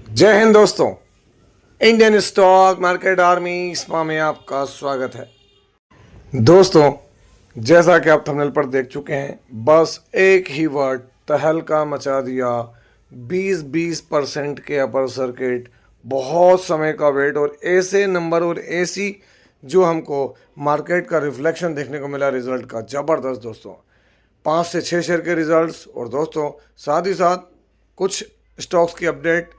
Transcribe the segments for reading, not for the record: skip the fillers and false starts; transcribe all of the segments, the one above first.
जय हिंद दोस्तों। Indian stock market army इसमा में आपका स्वागत है। दोस्तों, जैसा कि आप थंबनेल पर देख चुके हैं, बस एक ही वर्ड तहलका मचा दिया। 20% के अपर सर्किट, बहुत समय का वेट और ऐसे नंबर और ऐसी जो हमको मार्केट का रिफ्लेक्शन देखने को मिला रिजल्ट का, ज़बरदस्त दोस्तों। 5 से 6 शेयर के रिजल्ट्स और दोस्तों साथ ही साथ कुछ स्टॉक्स की अपडेट,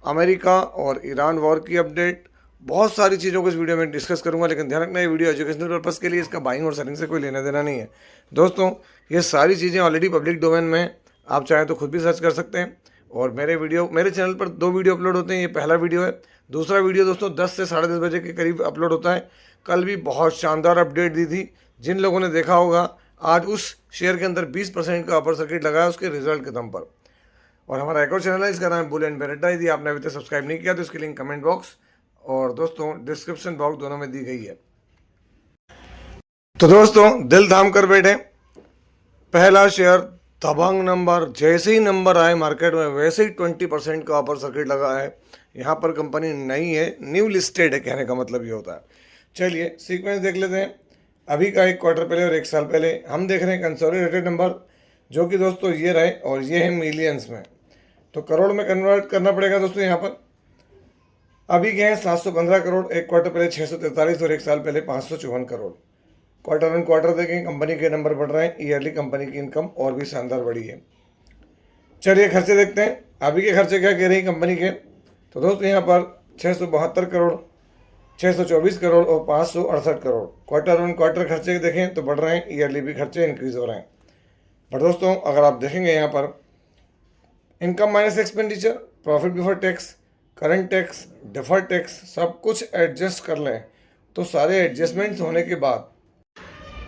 अमेरिका और ईरान वॉर की अपडेट, बहुत सारी चीज़ों को इस वीडियो में डिस्कस करूंगा। लेकिन ध्यान रखना, ये वीडियो एजुकेशनल पर्पस के लिए, इसका बाइंग और सेलिंग से कोई लेना देना नहीं है। दोस्तों, ये सारी चीज़ें ऑलरेडी पब्लिक डोमेन में, आप चाहें तो खुद भी सर्च कर सकते हैं। और मेरे चैनल पर 2 वीडियो अपलोड होते हैं। ये पहला वीडियो है। दूसरा वीडियो दोस्तों 10 से 10:30 बजे के करीब अपलोड होता है। कल भी बहुत शानदार अपडेट दी थी। जिन लोगों ने देखा होगा, आज उस शेयर के अंदर 20% का अपर सर्किट लगा है उसके रिजल्ट के दम पर। और हमारा एक और चैनल है, इसका नाम है बुल एंड बेरेटा। यदि आपने अभी तक सब्सक्राइब नहीं किया तो इसकी लिंक कमेंट बॉक्स और दोस्तों डिस्क्रिप्शन बॉक्स दोनों में दी गई है। तो दोस्तों, दिल थाम कर बैठे। पहला शेयर दबंग नंबर, जैसे ही नंबर आए मार्केट में वैसे ही 20% का अपर सर्किट लगा है। यहाँ पर कंपनी नई है, न्यू लिस्टेड है, कहने का मतलब ये होता है। चलिए सीक्वेंस देख लेते हैं। अभी का 1 क्वार्टर पहले और 1 साल पहले हम देख रहे हैं कंसोलिडेटेड नंबर, जो कि दोस्तों ये रहे और ये है मिलियंस में। तो करोड़ में कन्वर्ट करना पड़ेगा दोस्तों। यहाँ पर अभी गए हैं 715 करोड़, 1 क्वार्टर पहले 643 और 1 साल पहले 554 करोड़। क्वार्टर ऑन क्वार्टर देखें, कंपनी के नंबर बढ़ रहे हैं। ईयरली कंपनी की इनकम और भी शानदार बढ़ी है। चलिए खर्चे देखते हैं, अभी के खर्चे क्या कह रही कंपनी के। तो दोस्तों यहाँ पर 672 करोड़, 624 करोड़ और 568 करोड़। क्वार्टर ऑन क्वार्टर खर्चे देखें तो बढ़ रहे हैं, ईयरली भी खर्चे इंक्रीज हो रहे हैं। बट दोस्तों अगर आप देखेंगे यहाँ पर income minus expenditure, profit before tax, current tax, deferred tax, सब कुछ एडजस्ट कर लें तो सारे एडजस्टमेंट्स होने के बाद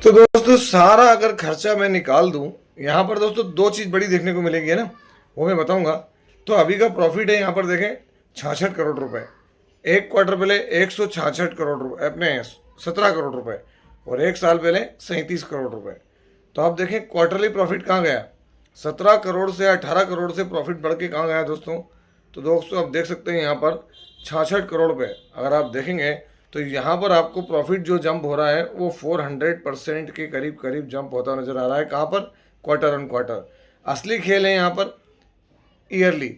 तो दोस्तों सारा अगर खर्चा मैं निकाल दूं, यहाँ पर दोस्तों 2 चीज़ बड़ी देखने को मिलेगी है ना, वो मैं बताऊंगा। तो अभी का प्रॉफिट है यहाँ पर देखें 66 करोड़ रुपए। 1 क्वार्टर पहले 166 करोड़ रुपए, अपने 17 करोड़ रुपए, और 1 साल पहले 37 करोड़ रुपए। तो आप देखें क्वार्टरली प्रॉफिट कहाँ गया, 17 करोड़ से 18 करोड़ से प्रॉफिट बढ़ के कहाँ गया दोस्तों। तो दोस्तों आप देख सकते हैं यहाँ पर 66 करोड़ पे अगर आप देखेंगे तो यहाँ पर आपको प्रॉफिट जो जंप हो रहा है वो 400% के करीब करीब जंप होता नजर आ रहा है। कहाँ पर, क्वार्टर ऑन क्वार्टर। असली खेल है यहाँ पर ईयरली,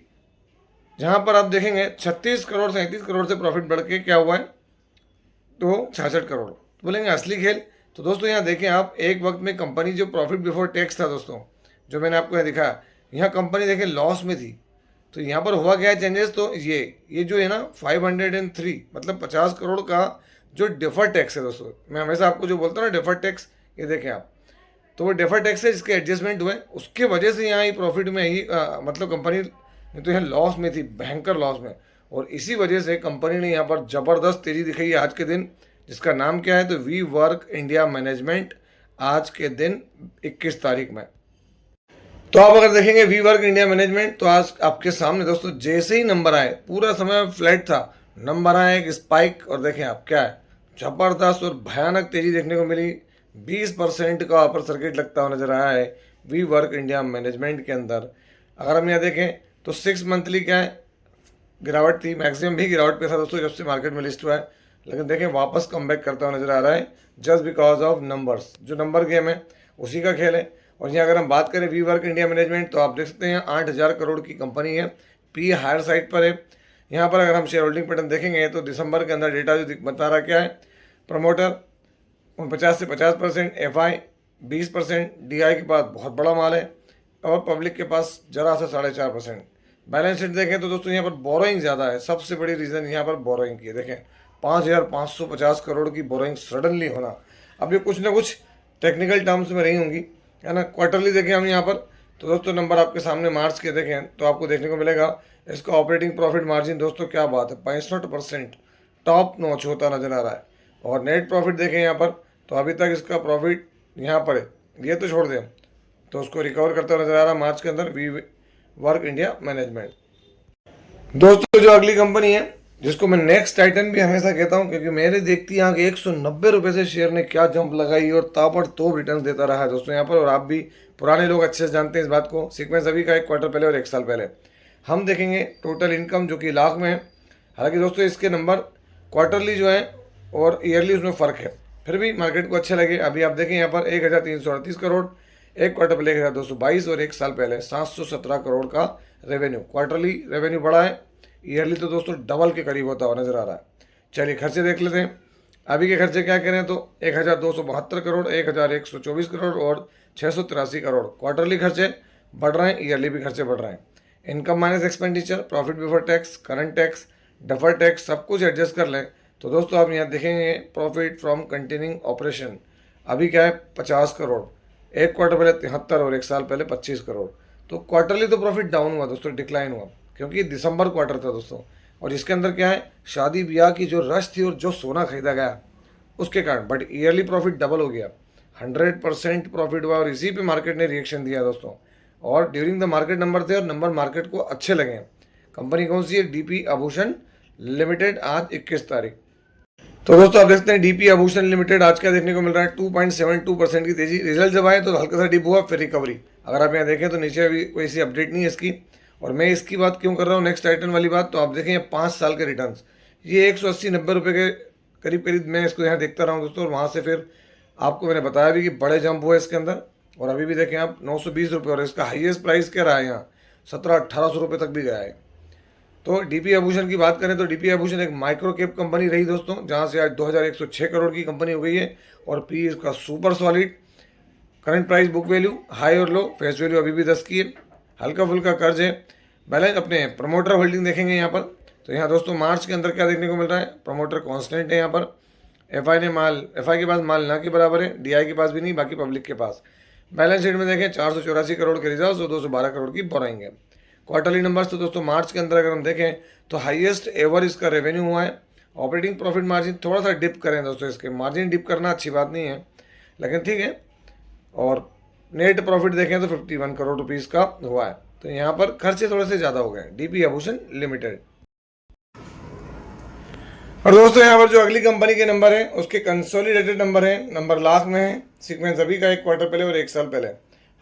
जहाँ पर आप देखेंगे 36 करोड़ 37 करोड़ से प्रॉफिट बढ़ के क्या हुआ है, तो 66 करोड़। तो बोलेंगे असली खेल। तो दोस्तों यहाँ देखें आप, एक वक्त में कंपनी जो प्रॉफिट बिफोर टैक्स था दोस्तों, जो मैंने आपको यहाँ दिखाया, यहाँ कंपनी देखें लॉस में थी। तो यहाँ पर हुआ क्या है चेंजेस, तो ये जो है ना 503 मतलब 50 करोड़ का जो डिफर टैक्स है दोस्तों। मैं हमेशा आपको जो बोलता हूँ ना डिफर टैक्स, ये देखें आप, तो वो डिफर टैक्स है जिसके एडजस्टमेंट हुए, उसके वजह से यहाँ ही प्रॉफिट में ही मतलब कंपनी तो यहाँ लॉस में थी, भयंकर लॉस में। और इसी वजह से कंपनी ने यहाँ पर ज़बरदस्त तेज़ी दिखाई है आज के दिन, जिसका नाम क्या है, तो वी वर्क इंडिया मैनेजमेंट, आज के दिन 21 तारीख में। तो आप अगर देखेंगे वी वर्क इंडिया मैनेजमेंट, तो आज आपके सामने दोस्तों जैसे ही नंबर आए, पूरा समय फ्लैट था, नंबर आए एक स्पाइक और देखें आप क्या है, जबरदस्त और भयानक तेजी देखने को मिली। 20% का अपर सर्किट लगता हुआ नजर आया है वी वर्क इंडिया मैनेजमेंट के अंदर। अगर हम यहाँ देखें तो 6 मंथली क्या है, गिरावट थी, मैक्सिमम भी गिरावट पे था दोस्तों जब से मार्केट में लिस्ट हुआ है। लेकिन देखें वापस कम बैक करता हुआ नजर आ रहा है, जस्ट बिकॉज ऑफ नंबर्स। जो नंबर गेम है उसी का खेल है। और यहाँ अगर हम बात करें वी वर्क इंडिया मैनेजमेंट, तो आप देख सकते हैं 8000 करोड़ की कंपनी है, पी हायर साइड पर है। यहाँ पर अगर हम शेयर होल्डिंग पैटर्न देखेंगे तो दिसंबर के अंदर डेटा जो बता रहा क्या है, प्रमोटर 49 से 50%, FI 20%, DI के पास बहुत बड़ा माल है और पब्लिक के पास जरा सा 4.5%। बैलेंस शीट देखें तो दोस्तों यहाँ पर बोरोइंग ज़्यादा है, सबसे बड़ी रीज़न यहाँ पर बोरोइंग की है। देखें 5550 करोड़ की बोरोइंग सडनली होना। अब ये कुछ ना कुछ टेक्निकल टर्म्स में रही होंगी है ना। क्वार्टरली देखें हम यहाँ पर, तो दोस्तों नंबर आपके सामने मार्च के देखें तो आपको देखने को मिलेगा इसका ऑपरेटिंग प्रॉफिट मार्जिन दोस्तों क्या बात है, 65%, टॉप नॉच होता नजर आ रहा है। और नेट प्रॉफिट देखें यहाँ पर, तो अभी तक इसका प्रॉफिट यहाँ पर है, ये तो छोड़ दें, तो उसको रिकवर करता नजर आ रहा है मार्च के अंदर वी वर्क इंडिया मैनेजमेंट। दोस्तों जो अगली कंपनी है, जिसको मैं नेक्स्ट टाइटन भी हमेशा कहता हूं, क्योंकि मेरे देखती यहाँ के 190 रुपये से शेयर ने क्या जंप लगाई और ताबड़तोड़ रिटर्न देता रहा है दोस्तों यहाँ पर। और आप भी पुराने लोग अच्छे से जानते हैं इस बात को। सीक्वेंस अभी का 1 क्वार्टर पहले और 1 साल पहले। हम देखेंगे टोटल इनकम जो कि लाख में है। हालांकि दोस्तों इसके नंबर क्वार्टरली जो है और ईयरली उसमें फ़र्क है, फिर भी मार्केट को अच्छे लगे। अभी आप देखें यहाँ पर 1338 करोड़, एक क्वार्टर पहले 1222 और एक साल पहले 717 करोड़ का रेवेन्यू। क्वार्टरली रेवेन्यू बढ़ा है, ईयरली तो दोस्तों डबल के करीब होता हुआ नज़र आ रहा है। चलिए खर्चे देख लेते हैं। अभी के खर्चे क्या करें तो 1272 करोड़, 1124 करोड़ और 683 करोड़ क्वार्टरली खर्चे बढ़ रहे हैं, ईयरली भी खर्चे बढ़ रहे हैं। Income minus expenditure, profit before tax, current tax, duffer tax सब कुछ एडजस्ट कर लें तो दोस्तों आप यहाँ देखेंगे प्रॉफिट फ्रॉम कंटिन्यूइंग ऑपरेशन अभी क्या है 50 करोड़, एक क्वार्टर पहले 73 और एक साल पहले 25 करोड़। तो क्वार्टरली तो प्रॉफिट डाउन हुआ दोस्तों, डिक्लाइन हुआ, क्योंकि दिसंबर क्वार्टर था दोस्तों, और इसके अंदर क्या है शादी ब्याह की जो रश थी और जो सोना खरीदा गया उसके कारण। बट ईयरली प्रॉफिट डबल हो गया, 100% प्रॉफिट हुआ और इसी पे मार्केट ने रिएक्शन दिया दोस्तों। और ड्यूरिंग द मार्केट नंबर थे और नंबर मार्केट को अच्छे लगे। कंपनी कौन सी है? डीपी आभूषण लिमिटेड, आज 21 तारीख। तो दोस्तों आप देखते हैं डीपी आभूषण लिमिटेड आज क्या देखने को मिल रहा है 2.72% की तेजी। रिजल्ट जब आए तो हल्का सा डिप हुआ, फिर रिकवरी। अगर आप यहाँ देखें तो नीचे अभी कोई ऐसी अपडेट नहीं है इसकी। और मैं इसकी बात क्यों कर रहा हूँ नेक्स्ट आइटम वाली बात, तो आप देखें 5 साल के रिटर्न, ये 180-90 रुपये के करीब करीब मैं इसको यहाँ देखता रहा हूँ दोस्तों। और वहाँ से फिर आपको मैंने बताया भी कि बड़े जंप हुए इसके अंदर, और अभी भी देखें आप 920 रुपये, और इसका हाईएस्ट प्राइस क्या रहा है यहाँ 1700-1800 रुपये तक भी गया है। तो डीपी आभूषण की बात करें तो डीपी आभूषण एक माइक्रो कैप कंपनी रही दोस्तों, जहां से आज 2106 करोड़ की कंपनी हो गई है। और पी इसका super solid, current price book value high और लो, फेस वैल्यू अभी भी 10 की है, हल्का फुल्का कर्ज है। बैलेंस अपने प्रमोटर होल्डिंग देखेंगे यहाँ पर, तो यहाँ दोस्तों मार्च के अंदर क्या देखने को मिल रहा है, प्रमोटर कॉन्स्टेंट है यहाँ पर। एफआई के पास माल ना के बराबर है, डीआई के पास भी नहीं, बाकी पब्लिक के पास। बैलेंस शीट में देखें 484 करोड़ के रिजर्व और 212 करोड़ की बोराइंग है। क्वार्टरली नंबर्स तो दोस्तों मार्च के अंदर अगर हम देखें तो हाईएस्ट एवर इसका रेवेन्यू हुआ है। ऑपरेटिंग प्रॉफिट मार्जिन थोड़ा सा डिप करें दोस्तों, इसके मार्जिन डिप करना अच्छी बात नहीं है, लेकिन ठीक है। और नेट प्रॉफिट देखें तो 51 करोड़ रुपीज़ का हुआ है। तो यहाँ पर खर्चे थोड़े से ज़्यादा हो गए डीपी आभूषण लिमिटेड। और दोस्तों यहाँ पर जो अगली कंपनी के नंबर है उसके कंसोलिडेटेड नंबर है, नंबर लाख में है, सीक्वेंस अभी का एक क्वार्टर पहले और एक साल पहले।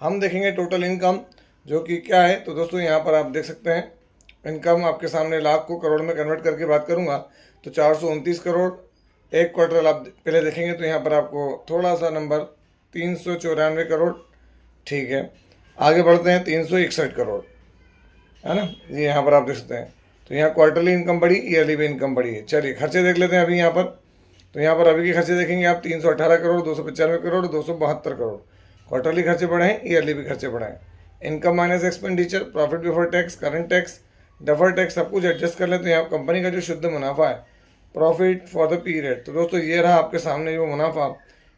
हम देखेंगे टोटल इनकम जो कि क्या है, तो दोस्तों यहाँ पर आप देख सकते हैं इनकम आपके सामने लाख को करोड़ में कन्वर्ट करके बात करूँगा तो 429 करोड़। एक क्वार्टर आप पहले देखेंगे तो यहाँ पर आपको थोड़ा सा नंबर 394 करोड़, ठीक है। आगे बढ़ते हैं 361 करोड़, है ना, ये यहाँ पर आप देख सकते हैं। तो यहाँ क्वार्टरली इनकम बढ़ी, ईयरली भी इनकम बढ़ी है। चलिए खर्चे देख लेते हैं अभी यहाँ पर। तो यहाँ पर अभी के खर्चे देखेंगे आप 318 करोड़, 295 करोड़, 272 करोड़। क्वार्टरली खर्चे बढ़े हैं, ईयरली भी खर्चे बढ़े हैं। Income minus expenditure, profit before tax, current tax, duffer tax सब कुछ एडजस्ट कर लेते हैं। यहाँ कंपनी का जो शुद्ध मुनाफा है, प्रॉफिट फॉर द पीरियड, तो दोस्तों ये रहा आपके सामने जो मुनाफा।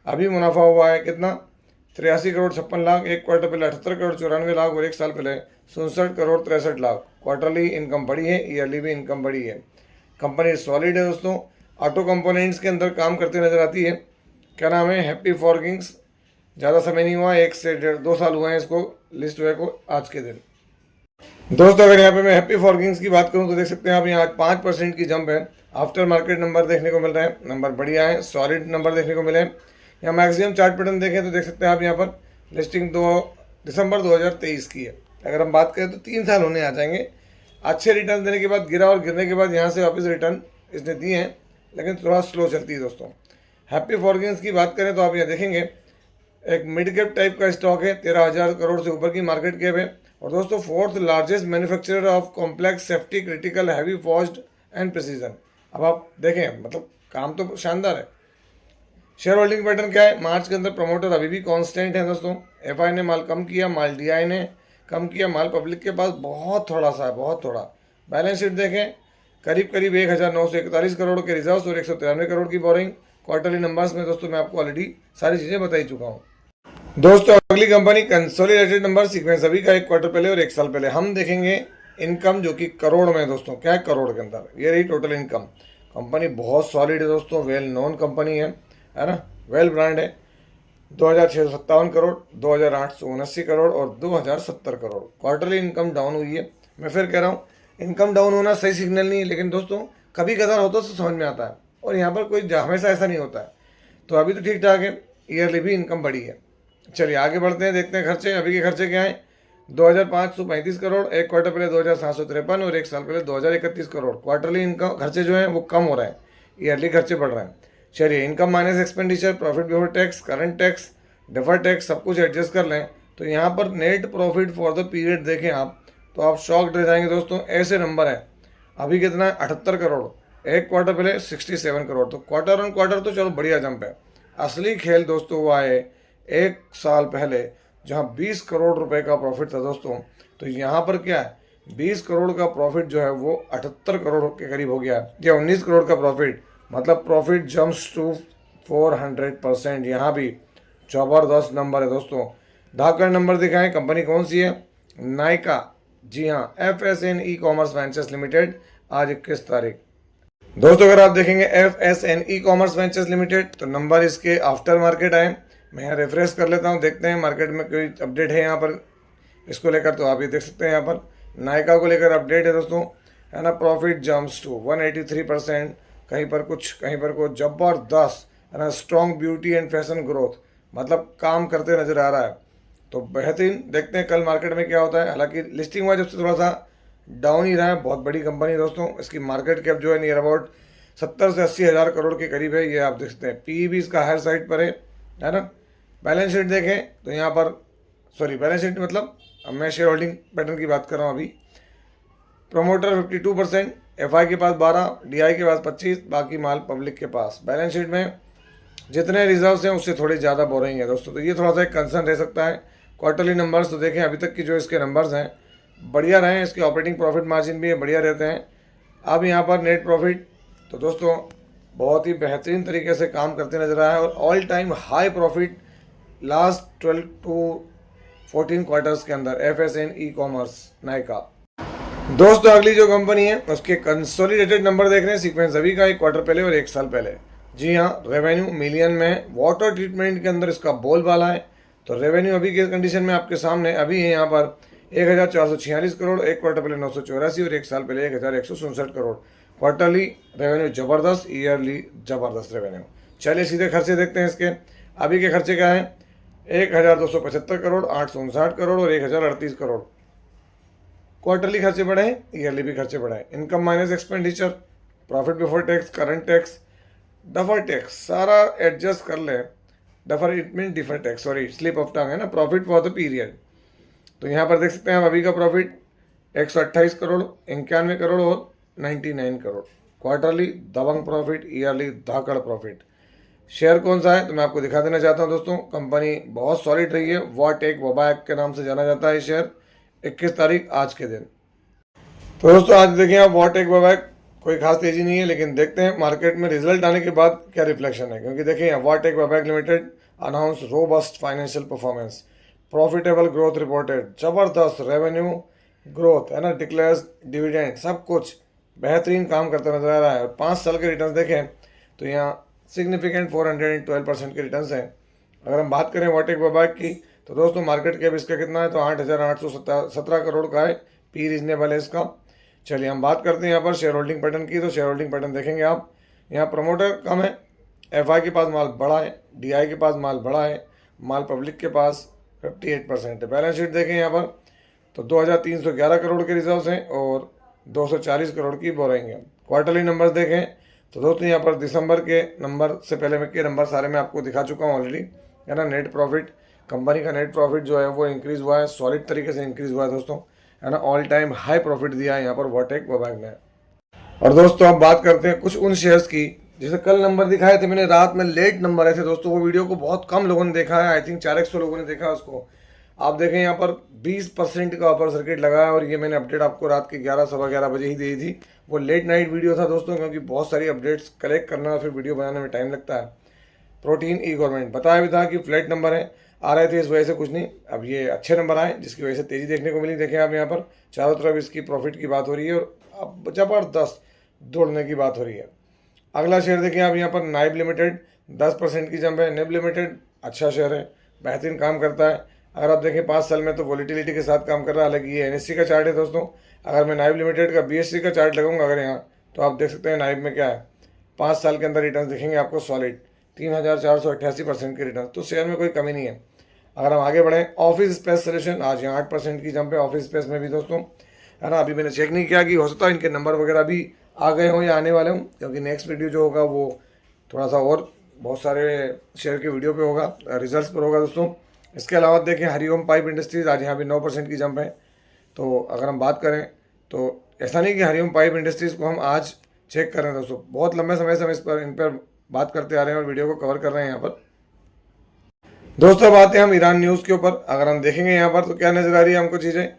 अभी मुनाफा हुआ है कितना 83 करोड़ 56 लाख, एक क्वार्टर पहले 78 करोड़ 94 लाख और एक साल पहले 67 करोड़ 63 लाख। क्वार्टरली इनकम बढ़ी है, ईयरली भी इनकम बढ़ी है। कंपनी सॉलिड है दोस्तों, ऑटो कंपोनेंट्स के अंदर काम करते नजर आती है। क्या नाम है, हैप्पी फॉरगिंग्स। ज़्यादा समय नहीं हुआ, 1 से 1.5-2 साल हुए हैं इसको लिस्ट हुए को आज के दिन। दोस्तों अगर यहाँ पे मैं हैप्पी फॉरगिंग्स की बात करूँ तो देख सकते हैं आप यहाँ आज 5% की जंप है। आफ्टर मार्केट नंबर देखने को मिल रहे हैं, नंबर बढ़िया है, सॉलिड नंबर देखने को मिले हैं। यहाँ मैक्सिमम चार्ट पैटर्न देखें तो देख सकते हैं आप यहाँ पर लिस्टिंग 2 दिसंबर 2023 की है। अगर हम बात करें तो 3 साल होने आ जाएंगे। अच्छे रिटर्न देने के बाद गिरा और गिरने के बाद यहाँ से वापस रिटर्न इसने दिए हैं, लेकिन थोड़ा स्लो चलती है दोस्तों। हैप्पी फॉरगिंग्स की बात करें तो आप यहाँ देखेंगे एक मिड कैप टाइप का स्टॉक है, 13,000 करोड़ से ऊपर की मार्केट कैप है। और दोस्तों 4th largest manufacturer of complex safety critical heavy forged and precision. अब आप देखें मतलब काम तो शानदार है। शेयर होल्डिंग पैटर्न क्या है, मार्च के अंदर प्रमोटर अभी भी कांस्टेंट है दोस्तों। एफआई ने माल कम किया, माल डीआई ने कम किया, माल पब्लिक के पास बहुत थोड़ा सा है, बहुत थोड़ा। बैलेंस शीट देखें करीब करीब 1941 करोड़ के रिजर्व और 193 करोड़ की बोरिंग। क्वार्टरली नंबर्स में दोस्तों मैं आपको ऑलरेडी सारी चीज़ें बता ही चुका हूँ। दोस्तों अगली कंपनी कंसोलिडेटेड नंबर सीक्वेंस अभी का एक क्वार्टर पहले और एक साल पहले। हम देखेंगे इनकम जो कि करोड़ में दोस्तों, क्या है करोड़ के अंदर, ये रही टोटल इनकम। कंपनी बहुत सॉलिड है दोस्तों, वेल नोन कंपनी है ना, वेल ब्रांड है। 2,657 करोड़, 2,879 करोड़ और 2,070 करोड़। क्वार्टरली इनकम डाउन हुई है। मैं फिर कह रहा हूँ इनकम डाउन होना सही सिग्नल नहीं है, लेकिन दोस्तों कभी कदार होता तो समझ में आता है, और यहाँ पर कोई हमेशा ऐसा नहीं होता है। तो अभी तो ठीक ठाक है, ईयरली भी इनकम बढ़ी है। चलिए आगे बढ़ते हैं, देखते हैं खर्चे। अभी के खर्चे क्या हैं, 2535 करोड़, एक क्वार्टर पहले 2753 और एक साल पहले 2031 करोड़। क्वार्टरली इनकम खर्चे जो हैं वो कम हो रहे हैं, ईयरली खर्चे बढ़ रहे हैं। चलिए, income minus expenditure, profit before tax, current tax, defer tax सब कुछ एडजस्ट कर लें तो यहाँ पर net profit for the period देखें आप तो आप शॉक्ड रह जाएंगे दोस्तों। ऐसे नंबर है, अभी कितना है 78 करोड़, एक क्वार्टर पहले 67 करोड़। तो क्वार्टर ऑन क्वार्टर तो चलो बढ़िया जंप है। असली खेल दोस्तों हुआ है एक साल पहले, जहाँ 20 करोड़ रुपए का प्रॉफिट था दोस्तों। तो यहाँ पर क्या है, 20 करोड़ का प्रॉफिट जो है वो 78 करोड़ के करीब हो गया है, या 19 करोड़ का प्रॉफिट, मतलब प्रॉफिट जम्प्स टू 400%। यहाँ भी जबरदस्त नंबर है दोस्तों। धाकड़ नंबर दिखाएं, कंपनी कौन सी है, नायका। जी हाँ, FSN e commerce ventures limited, आज 21 तारीख। दोस्तों अगर आप देखेंगे FSN e commerce ventures limited तो नंबर इसके आफ्टर मार्केट आए। मैं यहाँ रिफ्रेश कर लेता हूँ, देखते हैं मार्केट में कोई अपडेट है यहाँ पर इसको लेकर। तो आप ये देख सकते हैं यहाँ पर नायका को लेकर अपडेट है दोस्तों, है ना। प्रॉफिट जम्प्स टू 183%, कहीं पर कुछ जबरदस्त, है ना। Strong beauty and fashion growth, मतलब काम करते नजर आ रहा है। तो बेहतरीन, देखते हैं कल मार्केट में क्या होता है। हालांकि लिस्टिंग वाइज जब से थोड़ा सा डाउन ही रहा है। बहुत बड़ी कंपनी दोस्तों, इसकी मार्केट कैप जो है नियर अबाउट 70 से 80 हज़ार करोड़ के करीब है, ये आप देख सकते हैं। पी भी इसका हायर साइड पर है ना। बैलेंस शीट देखें तो यहाँ पर, सॉरी बैलेंस शीट मतलब अब मैं शेयर होल्डिंग पैटर्न की बात कर रहा हूँ अभी। प्रोमोटर 52%, FI के पास 12, DI के पास 25, बाकी माल पब्लिक के पास। बैलेंस शीट में जितने रिजर्व्स हैं उससे थोड़े ज़्यादा बोरिंग है दोस्तों, तो ये थोड़ा सा एक कंसर्न रह सकता है। क्वार्टरली नंबर्स तो देखें, अभी तक की जो इसके नंबर्स हैं बढ़िया रहे हैं, इसके ऑपरेटिंग प्रॉफिट मार्जिन भी बढ़िया रहते हैं। अब यहाँ पर नेट प्रॉफिट तो दोस्तों बहुत ही बेहतरीन तरीके से काम करते नजर आया है, और all time high profit last 12 to 14 quarters के अंदर FSN ई कॉमर्स नायका। दोस्तों अगली जो कंपनी है उसके कंसोलिडेटेड नंबर देख रहे हैं, सीक्वेंस अभी का, एक क्वार्टर पहले और एक साल पहले। जी हाँ, रेवेन्यू मिलियन में, वाटर ट्रीटमेंट के अंदर इसका बोलबाला है। तो रेवेन्यू अभी के कंडीशन में आपके सामने अभी है यहाँ पर 1446 करोड़, एक क्वार्टर पहले 984 और एक साल पहले 1167 करोड़। क्वार्टरली रेवेन्यू जबरदस्त, ईयरली जबरदस्त रेवेन्यू। चलिए सीधे खर्चे देखते हैं इसके। अभी के खर्चे क्या है, 1275 करोड़, 859 करोड़ और 1038 करोड़। क्वार्टरली खर्चे बढ़े हैं, ईयरली भी खर्चे बढ़े हैं। Income minus expenditure, profit before tax, current tax, duffer tax सारा एडजस्ट कर ले। Duffer it mean defer tax, sorry slip of tongue है ना। प्रॉफिट फॉर द पीरियड तो यहाँ पर देख सकते हैं आप, अभी का प्रॉफिट 128 करोड़, 91 करोड़ और 99 करोड़। क्वार्टरली दबंग प्रॉफिट, ईयरली धाकड़ प्रॉफिट। शेयर कौन सा है तो मैं आपको दिखा देना चाहता हूँ दोस्तों। कंपनी बहुत सॉलिड रही है, वाटेक वबाक के नाम से जाना जाता है शेयर। 21 तारीख आज के दिन। तो दोस्तों आज देखिए आप, वाटेक वबाक कोई खास तेजी नहीं है, लेकिन देखते हैं मार्केट में रिजल्ट आने के बाद क्या रिफ्लेक्शन है। क्योंकि देखिए VA Tech Wabag limited announce robust financial performance, profitable growth reported, जबरदस्त रेवेन्यू ग्रोथ, है ना। डिक्लेयर्स डिविडेंड, सब कुछ बेहतरीन काम करता नजर आ रहा है। और 5 साल के रिटर्न देखें तो यहाँ सिग्निफिकेंट 412% के रिटर्न हैं। अगर हम बात करें वाटेक वबाक की तो दोस्तों मार्केट कैप इसका कितना है तो 8,817 करोड़ का है। पी रीजनेबल है इसका। चलिए हम बात करते हैं यहाँ पर शेयर होल्डिंग पैटर्न की। तो शेयर होल्डिंग पैटर्न देखेंगे आप, यहाँ प्रमोटर कम है, FI के पास माल बड़ा है, DI के पास माल बड़ा है, माल पब्लिक के पास 58% है। बैलेंस शीट देखें यहाँ पर तो 2,311 करोड़ के रिजर्व्स हैं और 240 करोड़ की बोरिंग है। क्वार्टरली नंबर्स देखें तो दोस्तों यहाँ पर दिसंबर के नंबर से पहले में के नंबर सारे मैं आपको दिखा चुका हूँ ऑलरेडी, है ना। नेट प्रॉफिट, कंपनी का नेट प्रॉफिट जो है वो इंक्रीज़ हुआ है, सॉलिड तरीके से इंक्रीज़ हुआ है दोस्तों, है ना। ऑल टाइम हाई प्रॉफिट दिया है यहाँ पर वाटेक वबाक ने। और दोस्तों अब बात करते हैं कुछ उन शेयर्स की जैसे कल नंबर दिखाए थे मैंने, रात में लेट नंबर आए थे दोस्तों। वो वीडियो को बहुत कम लोगों ने देखा है, आई थिंक 400 लोगों ने देखा उसको। आप देखें यहाँ पर 20% का अपर सर्किट लगा है, और ये मैंने अपडेट आपको रात के 11 सवा 11 बजे ही दी थी। वो लेट नाइट वीडियो था दोस्तों, क्योंकि बहुत सारी अपडेट्स कलेक्ट करना और फिर वीडियो बनाने में टाइम लगता है। प्रोटीन ई गवर्नमेंट बताया भी था कि फ्लैट नंबर है, आ रहे थे, इस वजह से कुछ नहीं। अब ये अच्छे नंबर आए जिसकी वजह से तेज़ी देखने को मिली। देखें आप यहाँ पर चारों तरफ इसकी प्रॉफिट की बात हो रही है और अब जबरदस्त दौड़ने की बात हो रही है। अगला शेयर देखें आप यहाँ पर नाइब लिमिटेड, 10% की जंप है। नेब लिमिटेड अच्छा शेयर है, बेहतरीन काम करता है। अगर आप देखें 5 साल में तो वॉलिटिलिटी के साथ काम कर रहा है। हालांकि ये NSE का चार्ट है दोस्तों। अगर मैं नाइब लिमिटेड का BSE का चार्ट लगाऊंगा अगर यहाँ, तो आप देख सकते हैं नाइब में क्या है, 5 साल के अंदर रिटर्न दिखेंगे आपको सॉलिड 3,488% के रिटर्न। तो शेयर में कोई कमी नहीं है। अगर हम आगे बढ़ें, ऑफिस स्पेस सोल्यूशन आज यहाँ 8% की जंप है ऑफिस स्पेस में भी दोस्तों, है ना। अभी मैंने चेक नहीं किया कि हो सकता है इनके नंबर वगैरह भी आ गए हों या आने वाले हों, क्योंकि नेक्स्ट वीडियो जो होगा वो थोड़ा सा और बहुत सारे शेयर के वीडियो पे होगा, रिजल्ट्स पर होगा दोस्तों। इसके अलावा देखें हरिओम पाइप इंडस्ट्रीज आज यहाँ भी 9% की जंप है। तो अगर हम बात करें तो ऐसा नहीं कि हरिओम पाइप इंडस्ट्रीज़ को हम आज चेक कर रहे हैं दोस्तों, बहुत लंबे समय से हम इन पर बात करते आ रहे हैं और वीडियो को कवर कर रहे हैं यहाँ पर। दोस्तों अब आते हैं हम ईरान न्यूज़ के ऊपर। अगर हम देखेंगे यहाँ पर तो क्या नज़र आ रही है हमको चीज़ें,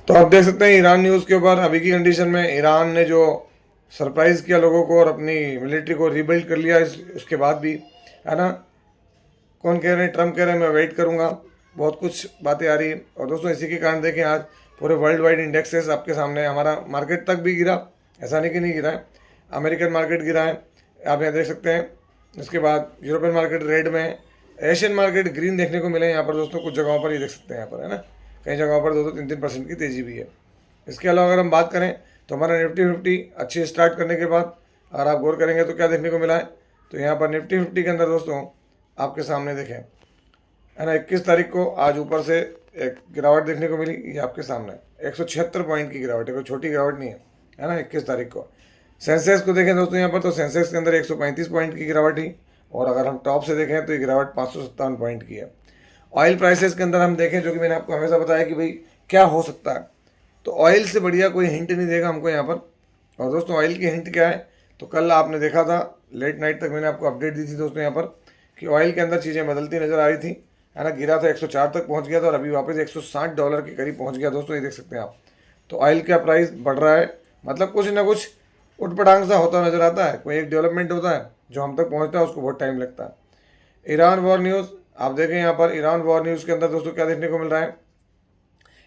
तो आप देख सकते हैं ईरान न्यूज़ के ऊपर अभी की कंडीशन में ईरान ने जो सरप्राइज़ किया लोगों को और अपनी मिलिट्री को रीबिल्ड कर लिया उसके बाद भी, है ना। कौन कह रहे हैं, ट्रम्प कह रहे हैं मैं वेट करूँगा, बहुत कुछ बातें आ रही है। और दोस्तों इसी के कारण देखें आज पूरे वर्ल्ड वाइड इंडेक्सेस आपके सामने, हमारा मार्केट तक भी गिरा, ऐसा नहीं कि नहीं गिरा है, अमेरिकन मार्केट गिरा है, आप यहाँ देख सकते हैं। उसके बाद यूरोपियन मार्केट रेड में है, एशियन मार्केट ग्रीन देखने को मिले यहाँ पर दोस्तों, कुछ जगहों पर ये देख सकते हैं यहाँ पर, है ना, कई जगहों पर 2-3% की तेज़ी भी है। इसके अलावा अगर हम बात करें तो हमारा निफ्टी 50 अच्छी स्टार्ट करने के बाद अगर आप गौर करेंगे तो क्या देखने को मिला है, तो यहाँ पर निफ्टी 50 के अंदर दोस्तों आपके सामने देखें, है ना, 21 तारीख को आज ऊपर से एक गिरावट देखने को मिली, ये आपके सामने 176 पॉइंट की गिरावट है, कोई छोटी गिरावट नहीं है ना। 21 तारीख को सेंसेक्स को देखें दोस्तों यहाँ पर, तो सेंसेक्स के अंदर 135 पॉइंट की गिरावट ही, और अगर हम टॉप से देखें तो ये गिरावट 557 पॉइंट की है। ऑयल प्राइसेस के अंदर हम देखें, जो कि मैंने आपको हमेशा बताया कि भाई क्या हो सकता है, तो ऑयल से बढ़िया कोई हिंट नहीं देगा हमको यहाँ पर। और दोस्तों ऑयल की हिंट क्या है, तो कल आपने देखा था लेट नाइट तक मैंने आपको अपडेट दी थी दोस्तों यहाँ पर कि ऑयल के अंदर चीज़ें बदलती नज़र आ रही थी, है ना। गिरा था 104 तक पहुँच गया था और अभी वापस $160 के करीब पहुँच गया दोस्तों, ये देख सकते हैं आप। तो ऑयल का प्राइस बढ़ रहा है, मतलब कुछ ना कुछ उठपटांग सा होता नज़र आता है, कोई एक डेवलपमेंट होता है जो हम तक पहुँचता है उसको बहुत टाइम लगता है। ईरान वॉर न्यूज़ आप देखें यहाँ पर, ईरान वॉर न्यूज़ के अंदर दोस्तों क्या देखने को मिल रहा है,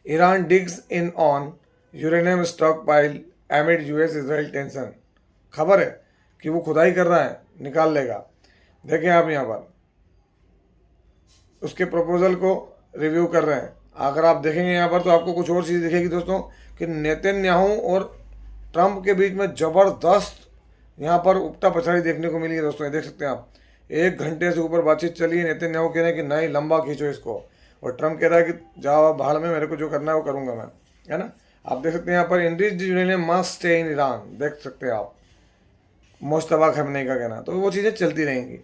Iran digs in on uranium stock pile एमिड US Israel tension. खबर है कि वो खुदाई कर रहा है, निकाल लेगा। देखें आप यहाँ पर उसके प्रपोजल को रिव्यू कर रहे हैं। अगर आप देखेंगे यहाँ पर तो आपको कुछ और चीज़ दिखेगी दोस्तों कि नेतन्याहू और ट्रंप के बीच में ज़बरदस्त यहाँ पर उपटा पछाड़ी देखने को मिली है दोस्तों, ये देख सकते हैं आप। 1 घंटे से ऊपर बातचीत चली है, नेतन्याहू कह रहे हैं कि नहीं लंबा खींचो इसको, और ट्रंप कह रहा है कि जाओ भाड़ में, मेरे को जो करना है वो करूँगा मैं, है ना। आप देख सकते हैं यहाँ पर enriched uranium must stay in Iran, देख सकते हैं आप, मुश्तबा खamenei का कहना, तो वो चीज़ें चलती रहेंगी।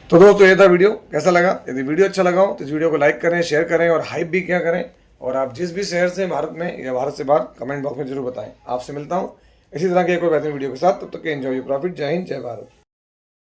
तो दोस्तों ये था वीडियो, कैसा लगा, यदि वीडियो अच्छा लगा हो तो इस वीडियो को लाइक करें, शेयर करें और हाइप भी क्या करें। और आप जिस भी शहर से भारत में या भारत से बाहर कमेंट बॉक्स में जरूर बताएं। आपसे मिलता हूँ इसी तरह के एक और बेहतरीन वीडियो के साथ, तब तक के एंजॉय योर प्रॉफिट। जय हिंद, जय भारत।